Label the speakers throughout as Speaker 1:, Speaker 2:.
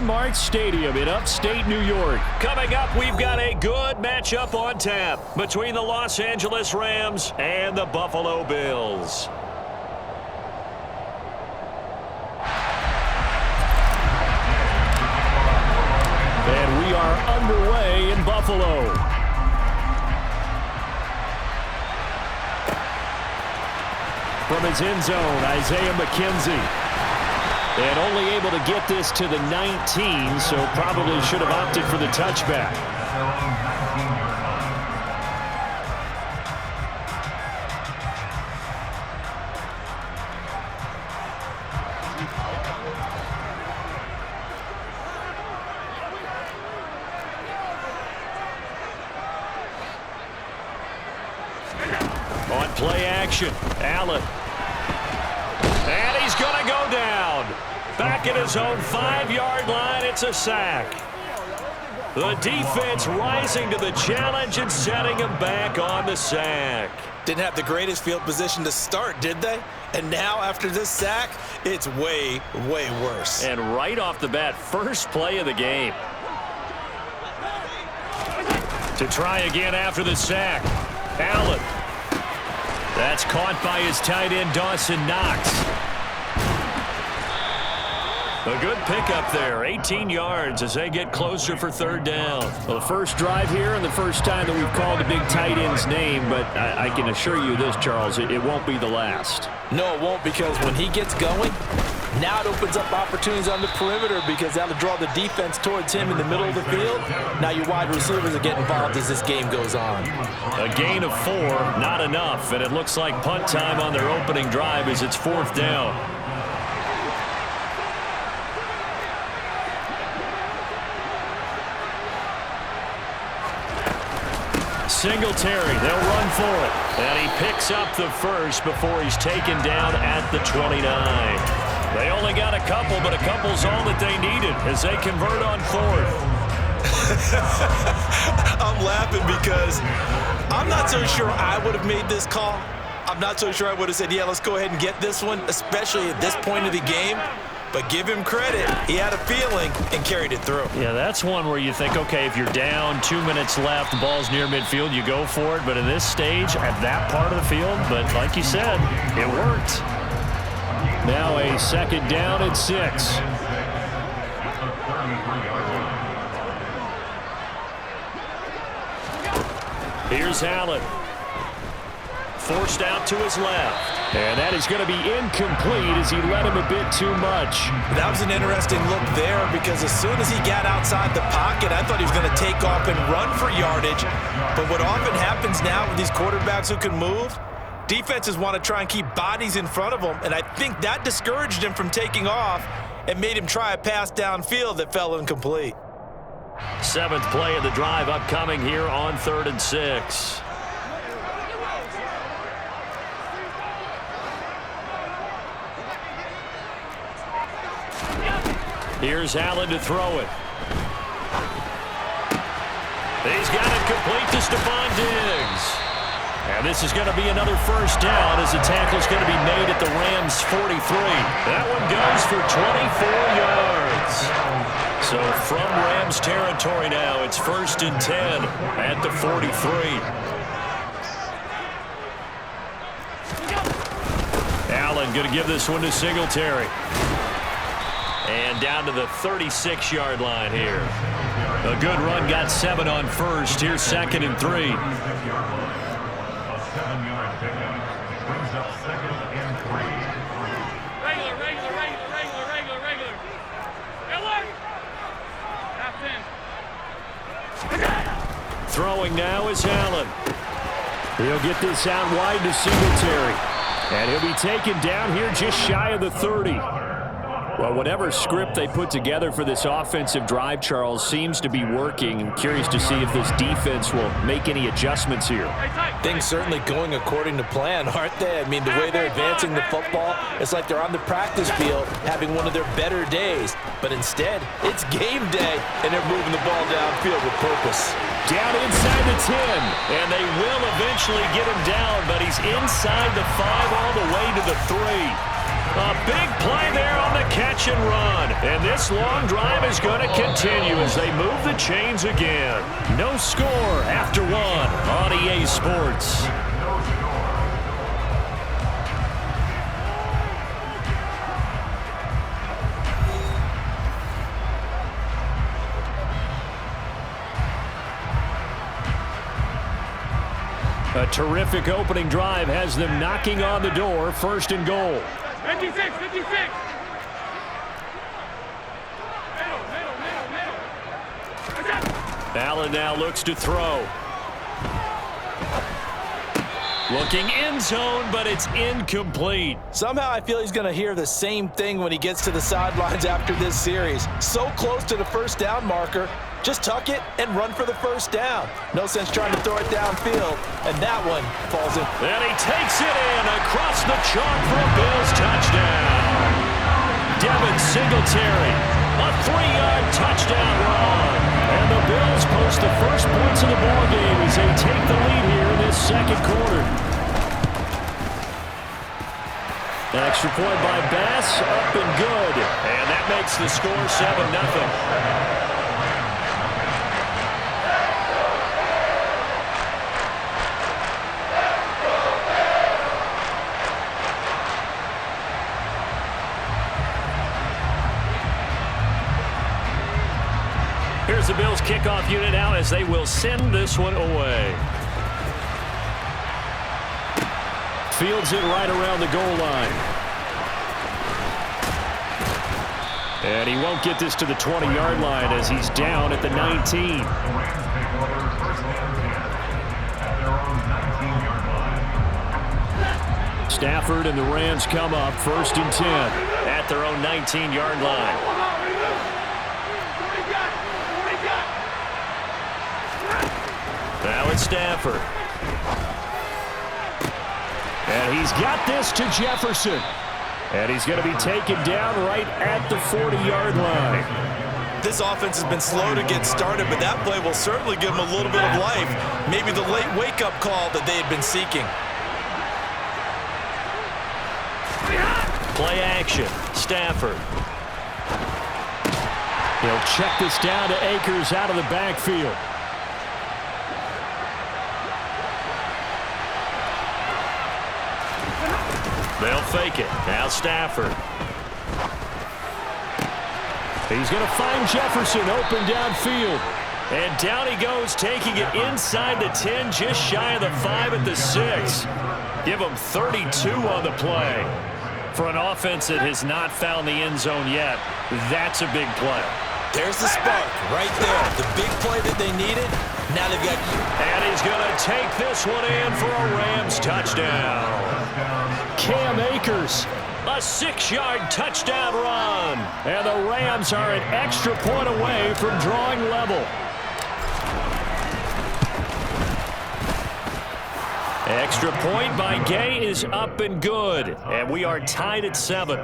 Speaker 1: Mark Stadium in upstate New York. Coming up, we've got a good matchup on tap between the Los Angeles Rams and the Buffalo Bills. And we are underway in Buffalo. From his end zone, Isaiah McKenzie. And only able to get this to the 19, so probably should have opted for the touchback. On play action, Allen. And he's going to go down. Back at his own 5-yard line, it's a sack. The defense rising to the challenge and setting him back on the sack.
Speaker 2: Didn't have the greatest field position to start, did they? And now, after this sack, it's way, way worse.
Speaker 1: And right off the bat, first play of the game. To try again after the sack. Allen. That's caught by his tight end, Dawson Knox. A good pickup there, 18 yards as they get closer for third down. Well, the first drive here and the first time that we've called a big tight end's name, but I can assure you this, Charles, it won't be the last.
Speaker 2: No, it won't, because when he gets going, now it opens up opportunities on the perimeter because that'll draw the defense towards him in the middle of the field. Now your wide receivers will get involved as this game goes on.
Speaker 1: A gain of 4, not enough, and it looks like punt time on their opening drive as it's fourth down. Singletary, they'll run for it. And he picks up the first before he's taken down at the 29. They only got a couple, but a couple's all that they needed as they convert on fourth.
Speaker 2: I'm laughing because I'm not so sure I would have made this call. I'm not so sure I would have said, yeah, let's go ahead and get this one, especially at this point of the game. But give him credit. He had a feeling and carried it through.
Speaker 1: Yeah, that's one where you think, okay, if you're down, 2 minutes left, the ball's near midfield, you go for it. But in this stage, at that part of the field, but like you said, it worked. Now a second down at 6. Here's Allen. Forced out to his left. And that is going to be incomplete as he led him a bit too much.
Speaker 2: That was an interesting look there because as soon as he got outside the pocket, I thought he was going to take off and run for yardage. But what often happens now with these quarterbacks who can move, defenses want to try and keep bodies in front of them, and I think that discouraged him from taking off and made him try a pass downfield that fell incomplete.
Speaker 1: 7th play of the drive upcoming here on 3rd and 6. Here's Allen to throw it. He's got it complete to Stephon Diggs. And this is going to be another first down as the tackle's going to be made at the Rams' 43. That one goes for 24 yards. So from Rams territory now, it's 1st and 10 at the 43. Allen going to give this one to Singletary. And down to the 36-yard line here. A good run, got 7 on first. Here's 2nd and 3. Throwing now is Allen. He'll get this out wide to Singletary. And he'll be taken down here just shy of the 30. Well, whatever script they put together for this offensive drive, Charles, seems to be working. I'm curious to see if this defense will make any adjustments here.
Speaker 2: Things certainly going according to plan, aren't they? I mean, the way they're advancing the football, it's like they're on the practice field having one of their better days. But instead, it's game day, and they're moving the ball downfield with purpose.
Speaker 1: Down inside the 10, and they will eventually get him down, but he's inside the 5 all the way to the 3. A big play there on the catch and run. And this long drive is going to continue as they move the chains again. No score after one on EA Sports. A terrific opening drive has them knocking on the door, first and goal.
Speaker 3: 56, 56.
Speaker 1: Allen now looks to throw. Looking end zone, but it's incomplete.
Speaker 2: Somehow I feel he's going to hear the same thing when he gets to the sidelines after this series. So close to the first down marker. Just tuck it and run for the first down. No sense trying to throw it downfield. And that one falls in.
Speaker 1: And he takes it in across the chalk for a Bills touchdown. Devin Singletary, a 3-yard touchdown run. And the Bills post the first points of the ballgame as they take the lead here in this second quarter. Extra point by Bass, up and good. And that makes the score 7-0. Here's the Bills kickoff unit now as they will send this one away. Fields it right around the goal line. And he won't get this to the 20-yard line as he's down at the 19. Stafford and the Rams come up first and 10 at their own 19-yard line. Now it's Stafford. And he's got this to Jefferson. And he's going to be taken down right at the 40-yard line.
Speaker 2: This offense has been slow to get started, but that play will certainly give them a little bit of life. Maybe the late wake-up call that they had been seeking.
Speaker 1: Play action. Stafford. He'll check this down to Akers out of the backfield. They'll fake it. Now Stafford. He's going to find Jefferson open downfield. And down he goes, taking it inside the 10, just shy of the 5 at the 6. Give him 32 on the play. For an offense that has not found the end zone yet, that's a big play.
Speaker 2: There's the spark right there. The big play that they needed. Now they've got...
Speaker 1: And he's going to take this one in for a Rams touchdown. Cam Akers, a 6-yard touchdown run. And the Rams are an extra point away from drawing level. Extra point by Gay is up and good. And we are tied at 7.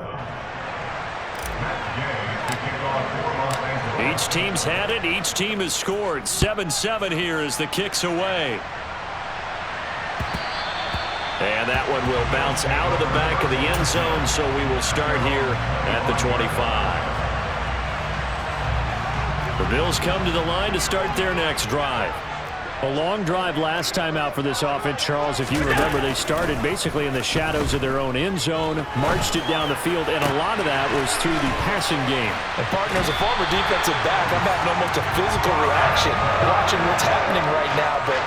Speaker 1: Each team's had it. Each team has scored. 7-7 here as the kick's away. And that one will bounce out of the back of the end zone, so we will start here at the 25. The Bills come to the line to start their next drive. A long drive last time out for this offense, Charles. If you remember, they started basically in the shadows of their own end zone, marched it down the field, and a lot of that was through the passing game.
Speaker 2: And partner, as a former defensive back, I'm having almost a physical reaction watching what's happening right now. But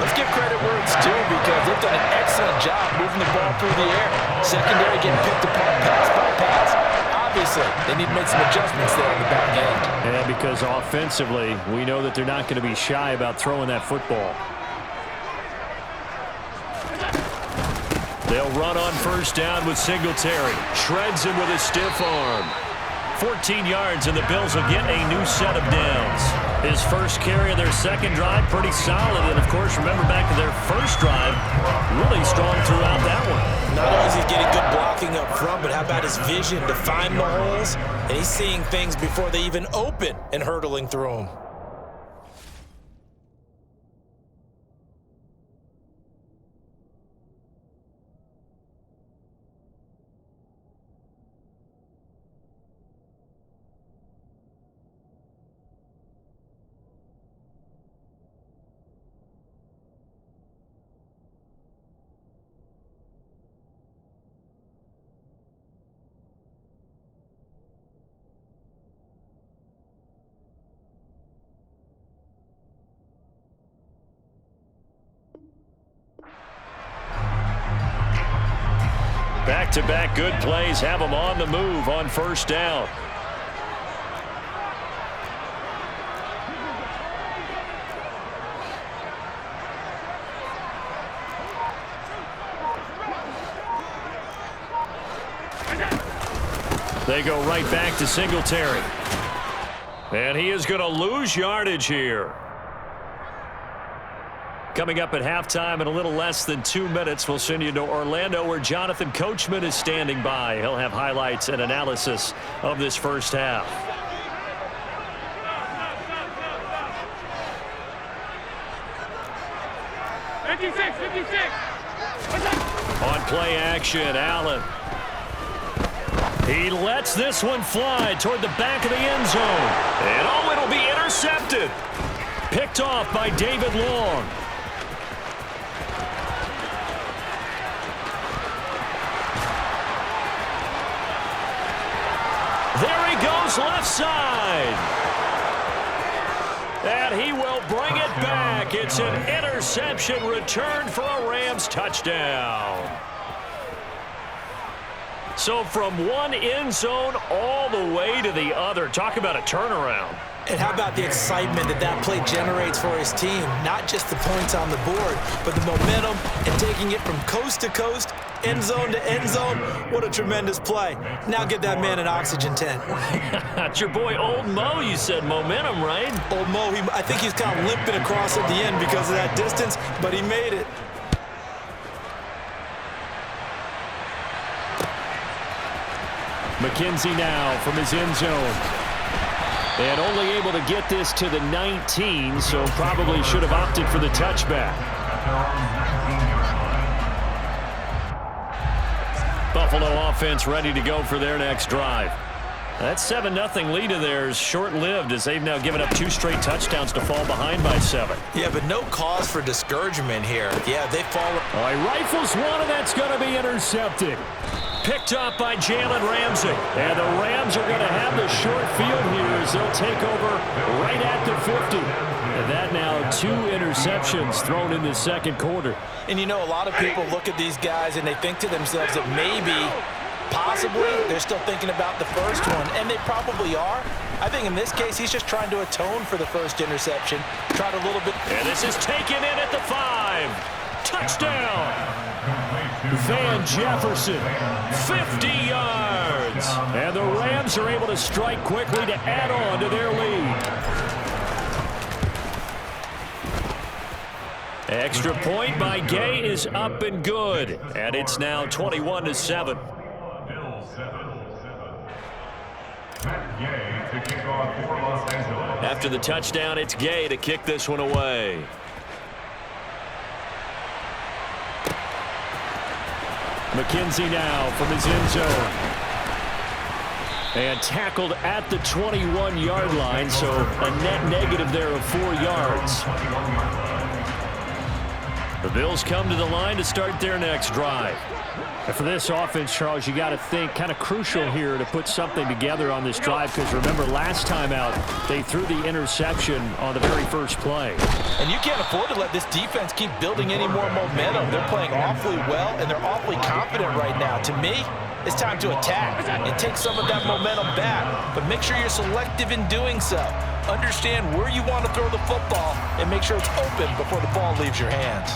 Speaker 2: let's give credit where it's due because they've done an excellent job moving the ball through the air. Secondary getting picked apart pass by pass. Obviously, they need to make some adjustments there in the back end.
Speaker 1: Yeah, because offensively, we know that they're not going to be shy about throwing that football. They'll run on first down with Singletary. Shreds him with a stiff arm. 14 yards, and the Bills will get a new set of downs. His first carry of their second drive, pretty solid. And, of course, remember back to their first drive, really strong throughout that one.
Speaker 2: Not only is he getting good blocking up front, but how about his vision to find the holes? And he's seeing things before they even open and hurdling through them.
Speaker 1: Back-to-back good plays have them on the move on first down. They go right back to Singletary. And he is going to lose yardage here. Coming up at halftime in a little less than 2 minutes, we'll send you to Orlando where Jonathan Coachman is standing by. He'll have highlights and analysis of this first half. On play action, Allen. He lets this one fly toward the back of the end zone. And oh, it'll be intercepted. Picked off by David Long. There he goes left side. And he will bring it back. It's an interception return for a Rams touchdown. So from one end zone all the way to the other. Talk about a turnaround.
Speaker 2: And how about the excitement that play generates for his team? Not just the points on the board, but the momentum and taking it from coast to coast, end zone to end zone. What a tremendous play. Now get that man an oxygen tent.
Speaker 1: It's your boy Old Mo, you said momentum, right?
Speaker 2: Old Mo, I think he's kind of limping across at the end because of that distance, but he made it.
Speaker 1: McKenzie now from his end zone. And only able to get this to the 19, so probably should have opted for the touchback. Buffalo offense ready to go for their next drive. That 7-0 lead of theirs short-lived as they've now given up 2 straight touchdowns to fall behind by 7.
Speaker 2: Yeah, but no cause for discouragement here. Yeah, they fall.
Speaker 1: All right, rifles one, and that's going to be intercepted. Picked up by Jalen Ramsey. And the Rams are going to have the short field here as they'll take over right at the 50. And that now 2 interceptions thrown in the second quarter.
Speaker 2: And you know, a lot of people look at these guys and they think to themselves that maybe, possibly, they're still thinking about the first one. And they probably are. I think in this case, he's just trying to atone for the first interception. Tried a little bit.
Speaker 1: And this is taken in at the 5. Touchdown. Van Jefferson, 50 yards. And the Rams are able to strike quickly to add on to their lead. Extra point by Gay is up and good. And it's now 21-7. After the touchdown, it's Gay to kick this one away. McKenzie now from his end zone. And tackled at the 21-yard line, so a net negative there of 4 yards. The Bills come to the line to start their next drive. And for this offense, Charles, you got to think kind of crucial here to put something together on this drive because remember last time out they threw the interception on the very first play.
Speaker 2: And you can't afford to let this defense keep building any more momentum. They're playing awfully well and they're awfully confident right now. To me, it's time to attack and take some of that momentum back. But make sure you're selective in doing so. Understand where you want to throw the football and make sure it's open before the ball leaves your hands.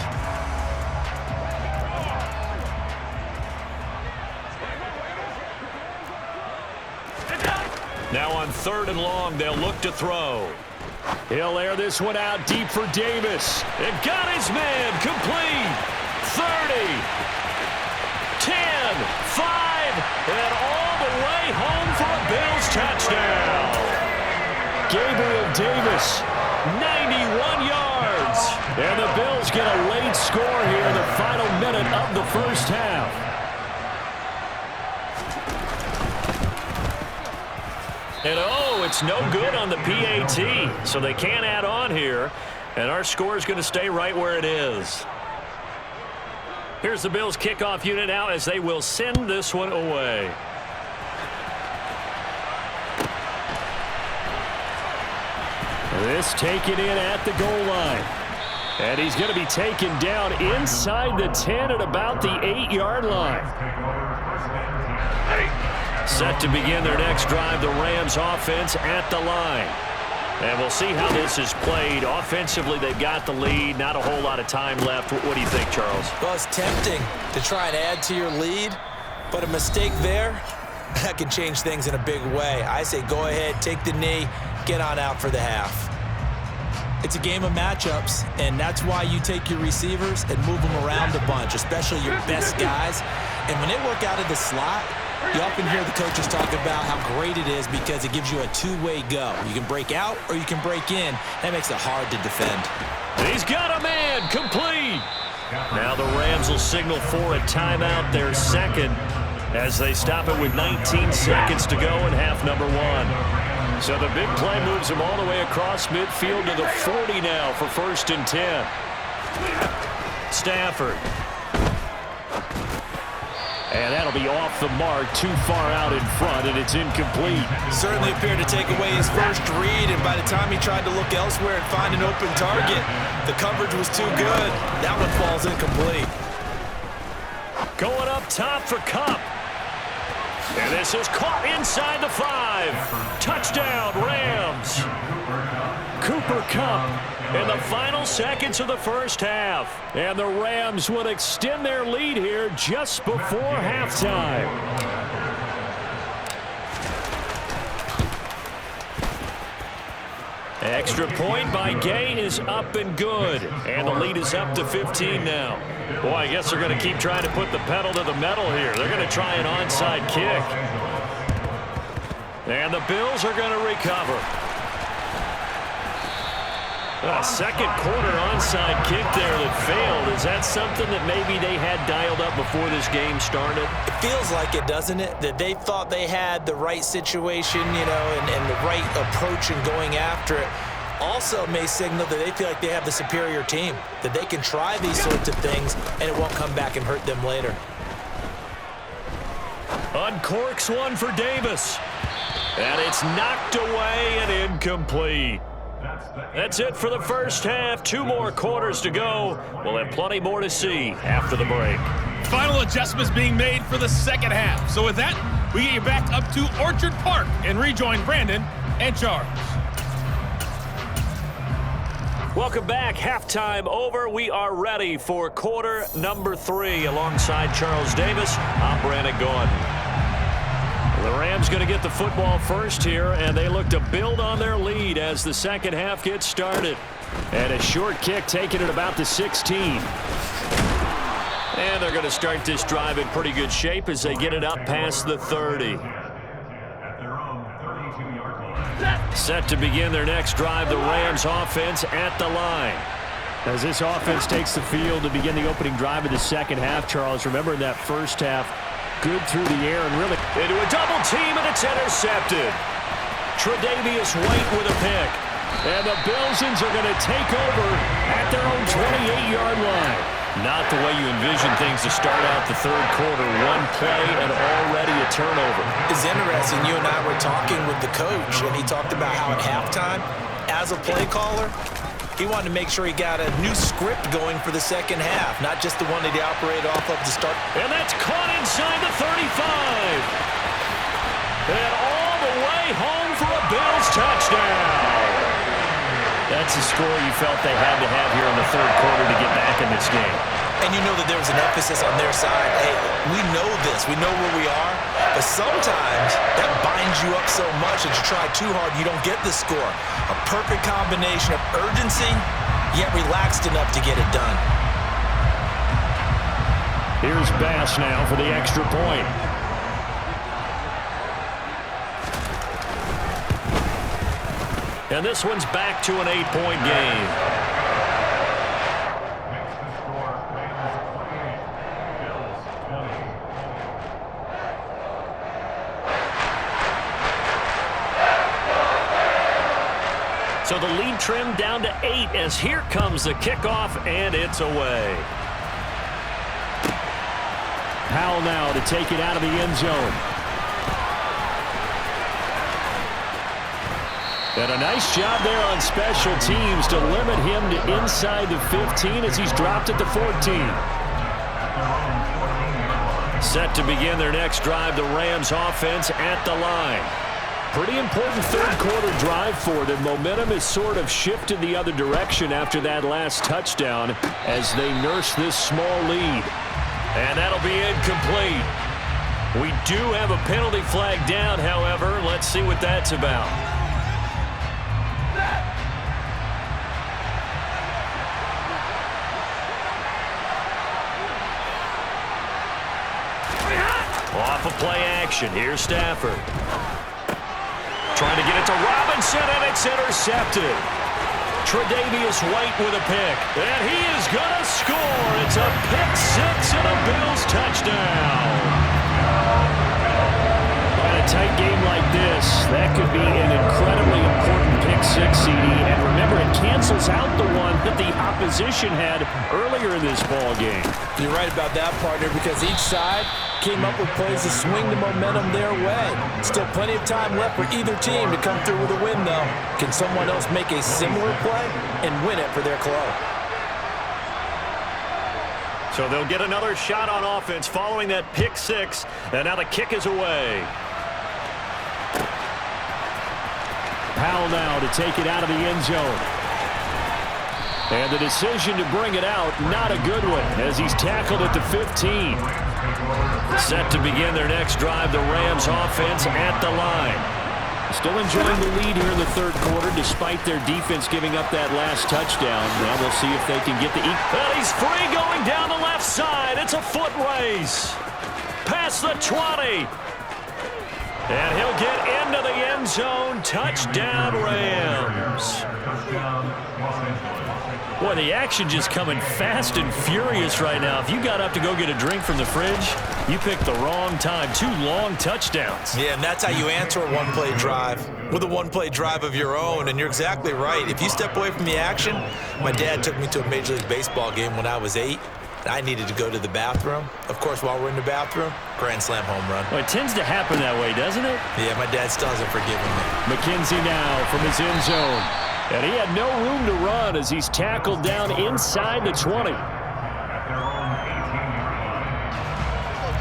Speaker 1: Now on 3rd and long, they'll look to throw. He'll air this one out deep for Davis. And got his man complete. 30, 10, 5, and all the way home for a Bills touchdown. Gabriel Davis, 91 yards. And the Bills get a late score here in the final minute of the first half. And oh, it's no good on the PAT, so they can't add on here. And our score is going to stay right where it is. Here's the Bills kickoff unit now as they will send this one away. This taken in at the goal line. And he's going to be taken down inside the 10 at about the 8-yard line. Set to begin their next drive, the Rams offense at the line. And we'll see how this is played. Offensively, they've got the lead. Not a whole lot of time left. What do you think, Charles?
Speaker 2: Well, it's tempting to try and add to your lead, but a mistake there, that can change things in a big way. I say go ahead, take the knee, get on out for the half. It's a game of matchups, and that's why you take your receivers and move them around a bunch, especially your best guys. And when they work out of the slot, you often hear the coaches talk about how great it is because it gives you a two-way go. You can break out or you can break in. That makes it hard to defend.
Speaker 1: He's got a man, complete. Now the Rams will signal for a timeout, their second, as they stop it with 19 seconds to go in half number one. So the big play moves him all the way across midfield to the 40 now for 1st and 10. Stafford. And that'll be off the mark, too far out in front, and it's incomplete.
Speaker 2: Certainly appeared to take away his first read, and by the time he tried to look elsewhere and find an open target, the coverage was too good. That one falls incomplete.
Speaker 1: Going up top for Kupp. And this is caught inside the 5. Touchdown, Rams. Cooper Kupp in the final seconds of the first half. And the Rams would extend their lead here just before halftime. Extra point by Gay is up and good. And the lead is up to 15 now. Boy, I guess they're going to keep trying to put the pedal to the metal here. They're going to try an onside kick. And the Bills are going to recover. A second quarter onside kick there that failed. Is that something that maybe they had dialed up before this game started?
Speaker 2: It feels like it, doesn't it? That they thought they had the right situation, you know, and the right approach in going after it. Also may signal that they feel like they have the superior team, that they can try these sorts of things and it won't come back and hurt them later.
Speaker 1: Uncorks one for Davis. And it's knocked away and incomplete. That's it for the first half. 2 more quarters to go. We'll have plenty more to see after the break.
Speaker 3: Final adjustments being made for the second half. So with that, we get you back up to Orchard Park and rejoin Brandon and Charles.
Speaker 1: Welcome back. Halftime over. We are ready for quarter number 3. Alongside Charles Davis, I'm Brandon Gordon. The Rams going to get the football first here, and they look to build on their lead as the second half gets started. And a short kick taken at about the 16. And they're going to start this drive in pretty good shape as they get it up past the 30. Set to begin their next drive, the Rams offense at the line. As this offense takes the field to begin the opening drive of the second half, Charles, remember in that first half, good through the air and really into a double team, and it's intercepted. Tre'Davious White with a pick. And the Bilsons are going to take over at their own 28-yard line. Not the way you envision things to start out the third quarter. One play and already a turnover.
Speaker 2: It's interesting. You and I were talking with the coach, and he talked about how at halftime, as a play caller, he wanted to make sure he got a new script going for the second half, not just the one that he operated off of to start.
Speaker 1: And that's caught inside the 35. And all the way home for a Bills touchdown. That's a score you felt they had to have here in the third quarter to get back in this game.
Speaker 2: And you know that there was an emphasis on their side. Hey, we know this. We know where we are. But sometimes that binds you up so much that you try too hard, you don't get the score. A perfect combination of urgency, yet relaxed enough to get it done.
Speaker 1: Here's Bass now for the extra point. And this one's back to an 8-point game. So the lead trimmed down to 8 as here comes the kickoff, and it's away. Powell now to take it out of the end zone. And a nice job there on special teams to limit him to inside the 15 as he's dropped at the 14. Set to begin their next drive, the Rams offense at the line. Pretty important third quarter drive for them. Momentum has sort of shifted the other direction after that last touchdown as they nurse this small lead. And that'll be incomplete. We do have a penalty flag down, however. Let's see what that's about. Off of play action. Here's Stafford. Trying to get it to Robinson, and it's intercepted. Tre'Davious White with a pick. And he is going to score. It's a pick six and a Bills touchdown. In a tight game like this, that could be an incredibly important pick six, CD. And remember, it cancels out the one that the opposition had earlier in this ball game.
Speaker 2: You're right about that, partner, because each side came up with plays to swing the momentum their way. Still plenty of time left for either team to come through with a win, though. Can someone else make a similar play and win it for their club?
Speaker 1: So they'll get another shot on offense following that pick six, and now the kick is away. Powell now to take it out of the end zone. And the decision to bring it out, not a good one, as he's tackled at the 15. Set to begin their next drive, the Rams offense at the line. Still enjoying the lead here in the third quarter, despite their defense giving up that last touchdown. Now we'll see if they can get the... And he's free going down the left side. It's a foot race. Past the 20. And he'll get into the end zone. Touchdown, Rams. Boy, the action just coming fast and furious right now. If you got up to go get a drink from the fridge, you picked the wrong time. 2 long touchdowns.
Speaker 2: Yeah, and that's how you answer a one-play drive, with a one-play drive of your own. And you're exactly right. If you step away from the action, my dad took me to a Major League Baseball game when I was 8. I needed to go to the bathroom. Of course, while we're in the bathroom, grand slam home run.
Speaker 1: Well, it tends to happen that way, doesn't it?
Speaker 2: Yeah, my dad still hasn't forgiven me.
Speaker 1: McKenzie now from his end zone. And he had no room to run as he's tackled down inside the 20.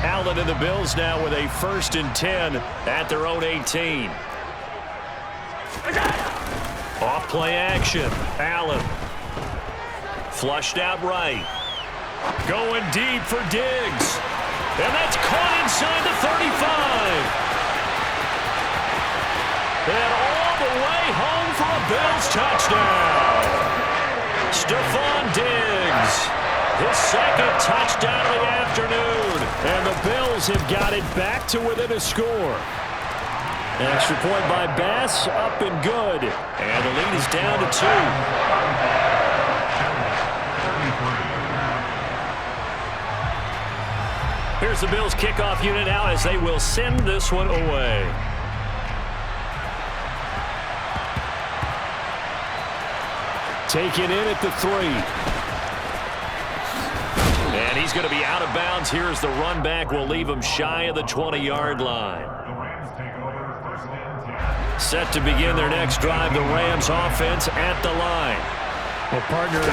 Speaker 1: Allen and the Bills now with a 1st and 10 at their own 18. Off play action. Allen. Flushed out right. Going deep for Diggs. And that's caught inside the 35. And all the way home for a Bills touchdown. Stephon Diggs. His 2nd touchdown of the afternoon. And the Bills have got it back to within a score. An extra point by Bass, up and good. And the lead is down to 2. Here's the Bills kickoff unit now as they will send this one away. Taken in at the 3. And he's going to be out of bounds here as the run back will leave him shy of the 20-yard line. Set to begin their next drive, the Rams offense at the line. Well, partner,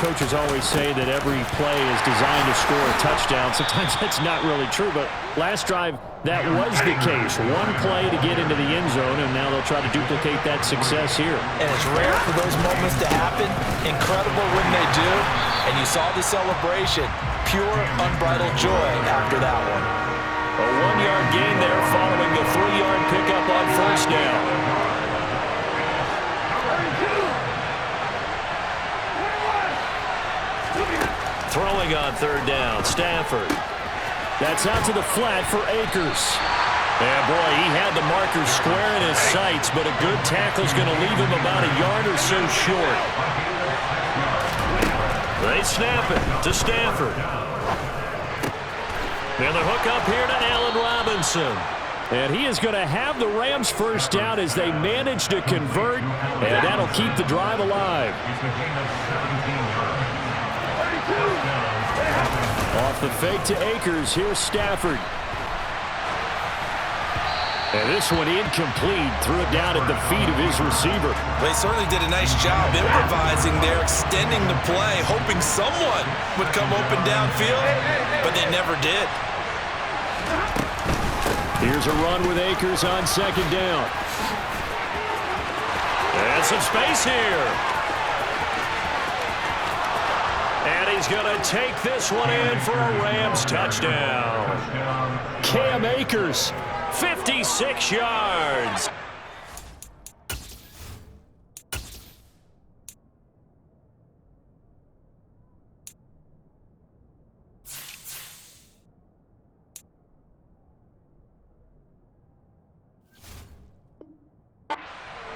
Speaker 1: coaches always say that every play is designed to score a touchdown. Sometimes that's not really true, but last drive, that was the case. One play to get into the end zone, and now they'll try to duplicate that success here.
Speaker 2: And it's rare for those moments to happen. Incredible when they do. And you saw the celebration. Pure, unbridled joy after that one.
Speaker 1: A 1-yard gain there following the 3-yard pickup on 1st down. Throwing on 3rd down, Stafford. That's out to the flat for Akers. And boy, he had the marker square in his sights, but a good tackle's going to leave him about a yard or so short. They snap it to Stafford. And the hook up here to Allen Robinson. And he is going to have the Rams 1st down as they manage to convert, and that'll keep the drive alive. Off the fake to Akers. Here's Stafford. And this one incomplete. Threw it down at the feet of his receiver.
Speaker 2: They certainly did a nice job improvising there, extending the play, hoping someone would come open downfield, but they never did.
Speaker 1: Here's a run with Akers on second down. And some space here. And he's going to take this one in for a Rams touchdown. Cam Akers, 56 yards.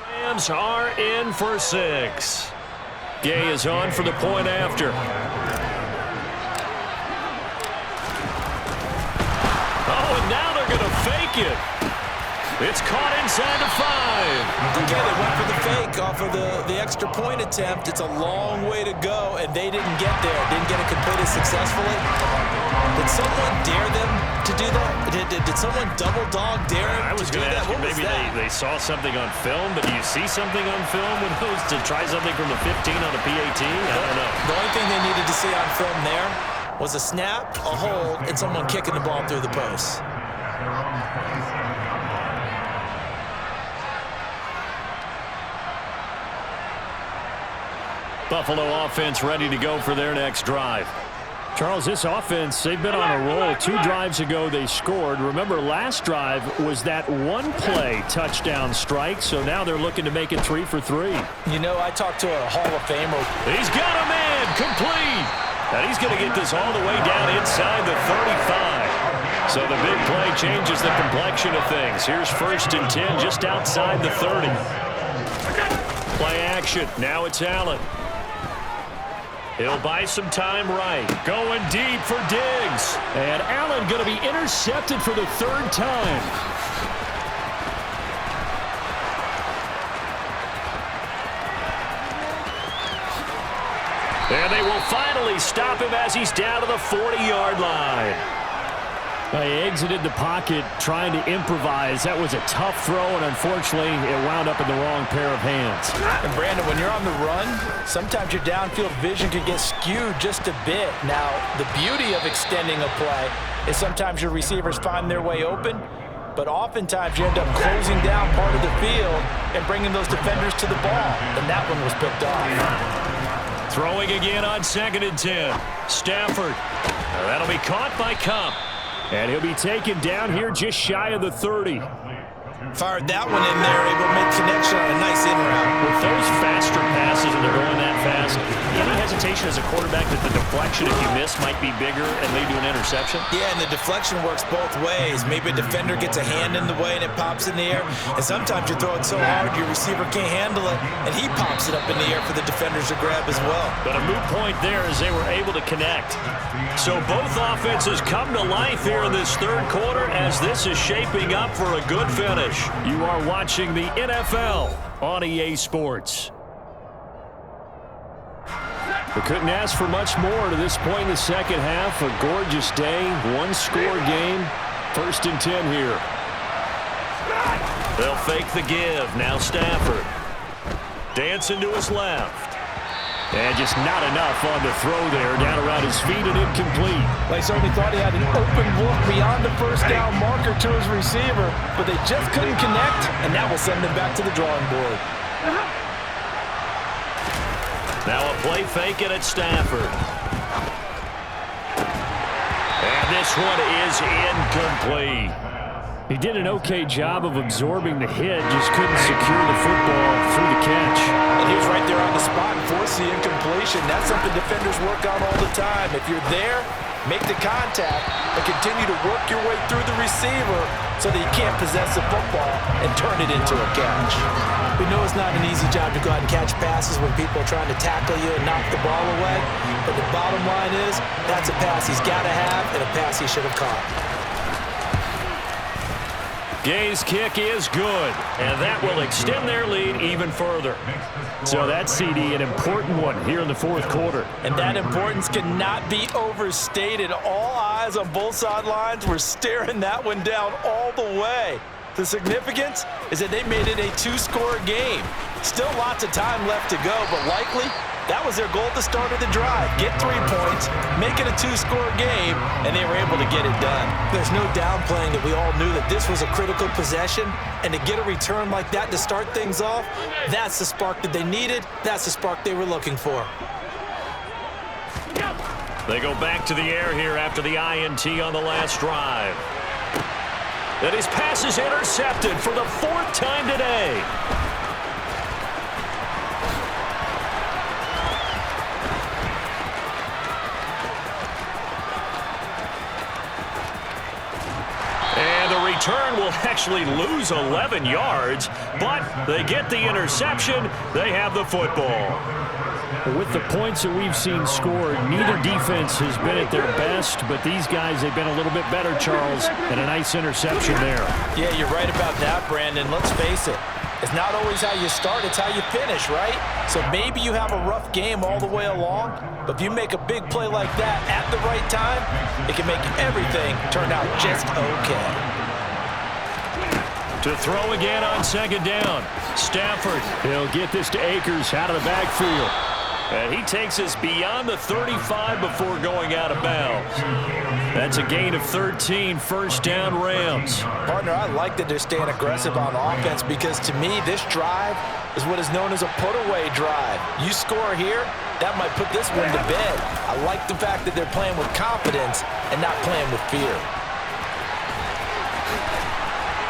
Speaker 1: Rams are in for 6. Gay is on for the point after. Oh, and now they're going to fake it. It's caught inside the 5.
Speaker 2: Okay, they went for the fake off of the extra point attempt. It's a long way to go, and they didn't get there. Didn't get it completed successfully. Did someone dare them to do that? Did someone double dog dare them
Speaker 1: I was going to ask you, maybe they saw something on film, but do you see something on film when those to try something from the 15 on a PAT? I don't know.
Speaker 2: The only thing they needed to see on film there was a snap, a hold, and someone kicking the ball through the post.
Speaker 1: Buffalo offense ready to go for their next drive. Charles, this offense, they've been on a roll. 2 drives ago, they scored. Remember, last drive was that one-play touchdown strike, so now they're looking to make it 3 for 3.
Speaker 2: You know, I talked to a Hall of Famer.
Speaker 1: He's got a man complete. And he's going to get this all the way down inside the 35. So the big play changes the complexion of things. Here's 1st and 10 just outside the 30. Play action. Now it's Allen. He'll buy some time right. Going deep for Diggs. And Allen going to be intercepted for the 3rd time. And they will finally stop him as he's down to the 40-yard line. They exited the pocket trying to improvise. That was a tough throw, and unfortunately, it wound up in the wrong pair of hands.
Speaker 2: And Brandon, when you're on the run, sometimes your downfield vision can get skewed just a bit. Now, the beauty of extending a play is sometimes your receivers find their way open, but oftentimes you end up closing down part of the field and bringing those defenders to the ball, and that one was picked off.
Speaker 1: Throwing again on 2nd and 10. Stafford. That'll be caught by Cup. And he'll be taken down here just shy of the 30.
Speaker 2: Fired that one in there, able to make connection on a nice in route.
Speaker 1: With those faster passes and they're going that fast, any hesitation as a quarterback that the deflection, if you miss, might be bigger and lead to an interception?
Speaker 2: Yeah, and the deflection works both ways. Maybe a defender gets a hand in the way and it pops in the air. And sometimes you throw it so hard your receiver can't handle it, and he pops it up in the air for the defenders to grab as well.
Speaker 1: But a moot point there as they were able to connect. So both offenses come to life here in this 3rd quarter as this is shaping up for a good finish. You are watching the NFL on EA Sports. We couldn't ask for much more to this point in the 2nd half. A gorgeous day, 1-score game. 1st and 10 here. They'll fake the give. Now Stafford. Dancing to his left. And just not enough on the throw there. Down around his feet and incomplete.
Speaker 2: They certainly thought he had an open look beyond the 1st down marker to his receiver, but they just couldn't connect, and that will send them back to the drawing board.
Speaker 1: Now a play fake it at Stafford. And this one is incomplete. He did an okay job of absorbing the hit, just couldn't secure the football through the catch.
Speaker 2: And he was right there on the spot and forced the incompletion. That's something defenders work on all the time. If you're there, make the contact, but continue to work your way through the receiver so that you can't possess the football and turn it into a catch. We know it's not an easy job to go out and catch passes when people are trying to tackle you and knock the ball away, but the bottom line is that's a pass he's got to have and a pass he should have caught.
Speaker 1: Gay's kick is good, and that will extend their lead even further. So that CD, an important one here in the 4th quarter.
Speaker 2: And that importance cannot be overstated. All eyes on both sidelines were staring that one down all the way. The significance is that they made it a 2-score game. Still lots of time left to go, but likely That was their goal at the start of the drive. Get 3 points, make it a 2-score game, and they were able to get it done. There's no downplaying that we all knew that this was a critical possession, and to get a return like that to start things off, that's the spark that they needed. That's the spark they were looking for.
Speaker 1: They go back to the air here after the INT on the last drive. And his pass is intercepted for the 4th time today. Return will actually lose 11 yards, but they get the interception. They have the football.
Speaker 4: With the points that we've seen scored, neither defense has been at their best, but these guys, they've been a little bit better, Charles, and a nice interception there.
Speaker 2: Yeah, you're right about that, Brandon. Let's face it. It's not always how you start, it's how you finish, right? So maybe you have a rough game all the way along, but if you make a big play like that at the right time, it can make everything turn out just okay.
Speaker 1: To throw again on 2nd down. Stafford.
Speaker 4: He'll get this to Akers out of the backfield.
Speaker 1: And he takes us beyond the 35 before going out of bounds. That's a gain of 13, 1st down Rams.
Speaker 2: Partner, I like that they're staying aggressive on offense because to me, this drive is what is known as a put-away drive. You score here, that might put this one to bed. I like the fact that they're playing with confidence and not playing with fear.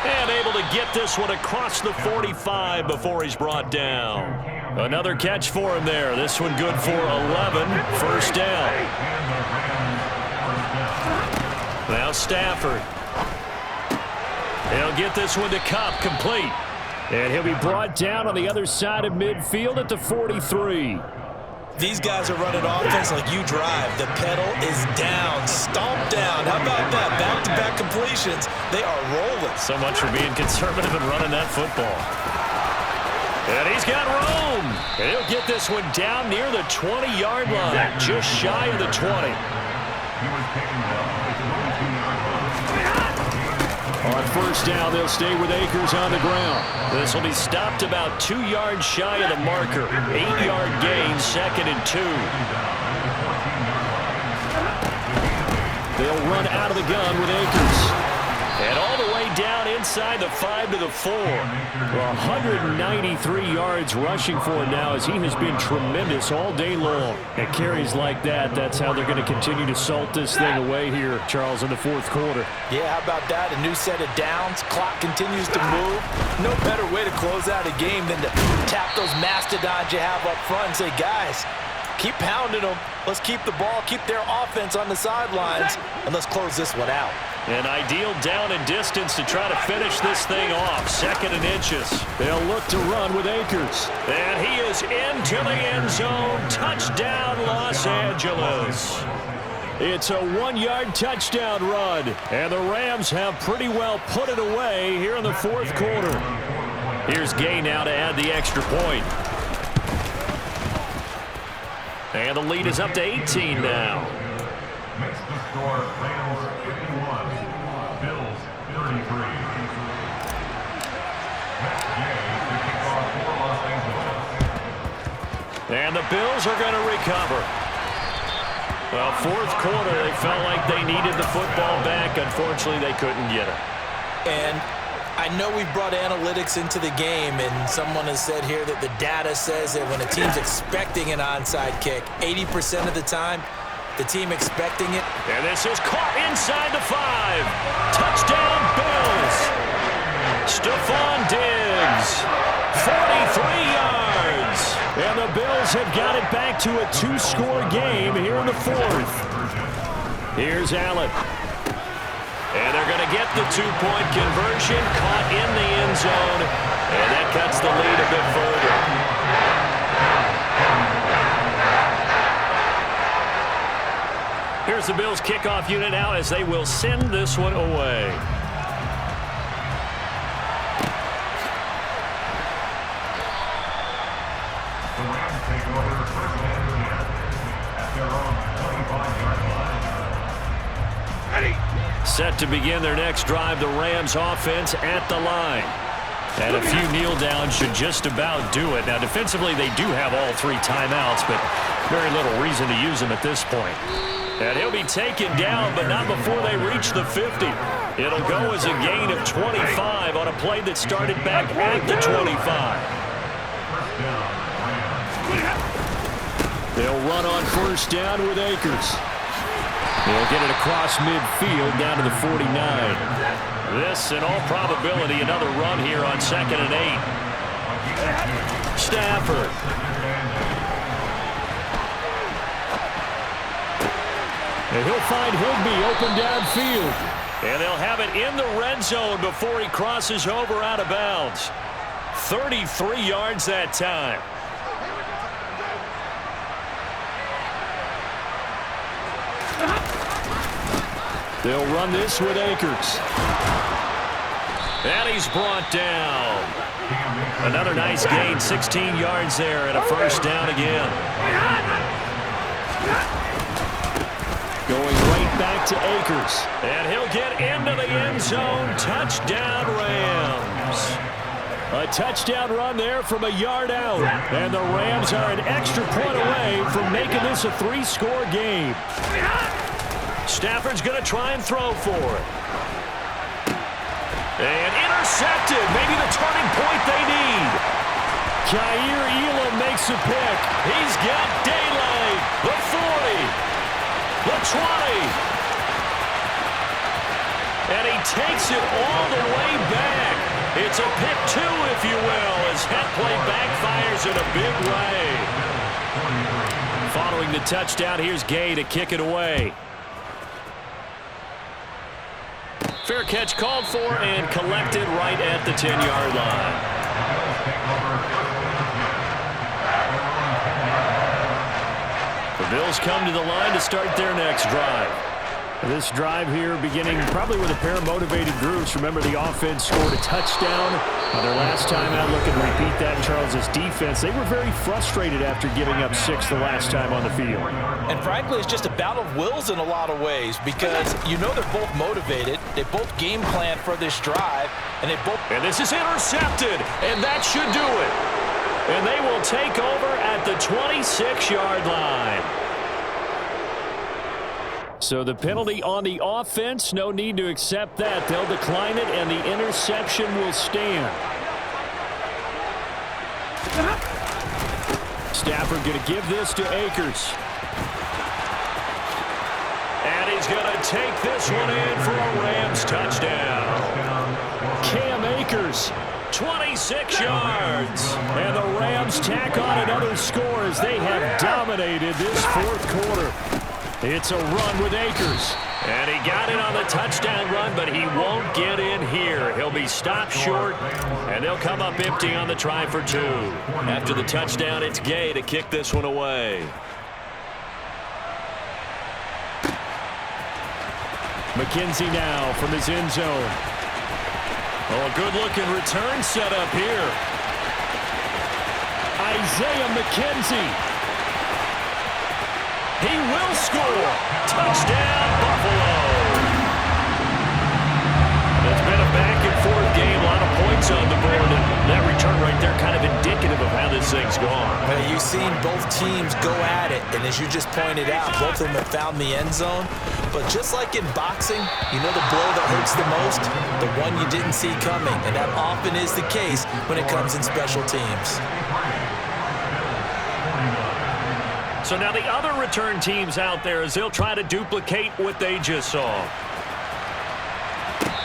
Speaker 1: And able to get this one across the 45 before he's brought down. Another catch for him there. This one good for 11. 1st down. Now Stafford. He'll get this one to Cup, complete.
Speaker 4: And he'll be brought down on the other side of midfield at the 43.
Speaker 2: These guys are running offense like you drive. The pedal is down, stomp down. How about that? Back-to-back completions. They are rolling.
Speaker 1: So much for being conservative and running that football. And he's got room. And he'll get this one down near the 20-yard line, just shy of the 20.
Speaker 4: On 1st down, they'll stay with Akers on the ground.
Speaker 1: This will be stopped about 2 yards shy of the marker. 8-yard gain, 2nd and 2.
Speaker 4: They'll run out of the gun with Akers.
Speaker 1: And all the way down inside the 5 to the 4.
Speaker 4: Well, 193 yards rushing for him now as he has been tremendous all day long. At carries like that, that's how they're going to continue to salt this thing away here, Charles, in the 4th quarter.
Speaker 2: Yeah, how about that? A new set of downs. Clock continues to move. No better way to close out a game than to tap those mastodons you have up front and say, guys, keep pounding them. Let's keep the ball, keep their offense on the sidelines, and let's close this one out.
Speaker 1: An ideal down and distance to try to finish this thing off. 2nd and inches.
Speaker 4: They'll look to run with Akers.
Speaker 1: And he is into the end zone. Touchdown, Los Angeles.
Speaker 4: It's a 1-yard touchdown run. And the Rams have pretty well put it away here in the 4th quarter.
Speaker 1: Here's Gay now to add the extra point. And the lead is up to 18 now.
Speaker 5: Makes the score Rams 51, Bills 33.
Speaker 1: And the Bills are going to recover. Well, 4th quarter, they felt like they needed the football back. Unfortunately, they couldn't get it.
Speaker 2: And I know we brought analytics into the game, and someone has said here that the data says that when a team's expecting an onside kick, 80% of the time, the team expecting it.
Speaker 1: And this is caught inside the 5. Touchdown, Bills. Stephon Diggs, 43 yards.
Speaker 4: And the Bills have got it back to a 2-score game here in the 4th. Here's Allen.
Speaker 1: And they're going to get the 2-point conversion, caught in the end zone, and that cuts the lead a bit further. Here's the Bills kickoff unit now as they will send this one away.
Speaker 5: The Rams take over first and 10 at their own 25-yard line.
Speaker 1: Set to begin their next drive, the Rams offense at the line. And a few kneel downs should just about do it. Now, defensively, they do have all 3 timeouts, but very little reason to use them at this point. And he'll be taken down, but not before they reach the 50. It'll go as a gain of 25 on a play that started back at the 25.
Speaker 4: They'll run on first down with Akers. They'll get it across midfield down to the 49.
Speaker 1: This, in all probability, another run here on 2nd and 8. Stafford.
Speaker 4: And he'll find Higbee open downfield.
Speaker 1: And they'll have it in the red zone before he crosses over out of bounds. 33 yards that time.
Speaker 4: They'll run this with Akers.
Speaker 1: And he's brought down. Another nice gain, 16 yards there, and a first down again.
Speaker 4: Going right back to Akers.
Speaker 1: And he'll get into the end zone. Touchdown, Rams.
Speaker 4: A touchdown run there from a yard out. And the Rams are an extra point away from making this a 3-score game.
Speaker 1: Stafford's going to try and throw for it. And intercepted. Maybe the turning point they need.
Speaker 4: Kaiir Elam makes a pick.
Speaker 1: He's got daylight. The 40. The 20. And he takes it all the way back. It's a pick 2, if you will, as that play backfires in a big way.
Speaker 4: Following the touchdown, here's Gay to kick it away.
Speaker 1: Fair catch called for and collected right at the 10-yard line. The Bills come to the line to start their next drive.
Speaker 4: This drive here beginning probably with a pair of motivated groups. Remember, the offense scored a touchdown on their last time out. Looking to repeat that in Charles' defense. They were very frustrated after giving up 6 the last time on the field.
Speaker 2: And frankly, it's just a battle of wills in a lot of ways because you know they're both motivated. They both game plan for this drive, and they both...
Speaker 1: And this is intercepted, and that should do it. And they will take over at the 26-yard line.
Speaker 4: So the penalty on the offense, no need to accept that. They'll decline it, and the interception will stand. Stafford going to give this to Akers.
Speaker 1: And he's going to take this one in for a Rams touchdown.
Speaker 4: Cam Akers.
Speaker 1: 26 yards.
Speaker 4: And the Rams tack on another score as they have dominated this fourth quarter. It's a run with Akers.
Speaker 1: And he got it on the touchdown run, but he won't get in here. He'll be stopped short, and they'll come up empty on the try for 2. After the touchdown, it's Gay to kick this one away.
Speaker 4: McKenzie now from his end zone.
Speaker 1: Oh, a good-looking return set up here.
Speaker 4: Isaiah McKenzie.
Speaker 1: He will score. Touchdown, Buffalo. It's been a back-and-forth game. A lot of points on the board. And that return right there kind of indicative of how this thing's gone.
Speaker 2: Well, you've seen both teams go at it. And as you just pointed out, both of them have found the end zone. But just like in boxing, you know the blow that hurts the most? The one you didn't see coming. And that often is the case when it comes in special teams.
Speaker 1: So now the other return teams out there as they'll try to duplicate what they just saw.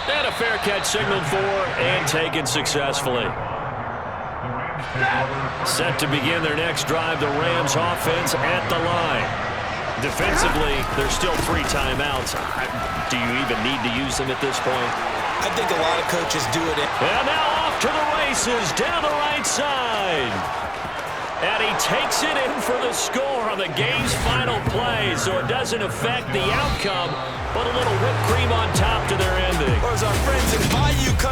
Speaker 1: And a fair catch signaled for and taken successfully. Set to begin their next drive, the Rams offense at the line. Defensively, there's still 3 timeouts. Do you even need to use them at this point?
Speaker 2: I think a lot of coaches do it.
Speaker 1: And now off to the races down the right side. And he takes it in for the score on the game's final play, so it doesn't affect the outcome, but a little whipped cream on top to their ending.
Speaker 2: Or as our friends in Bayou Country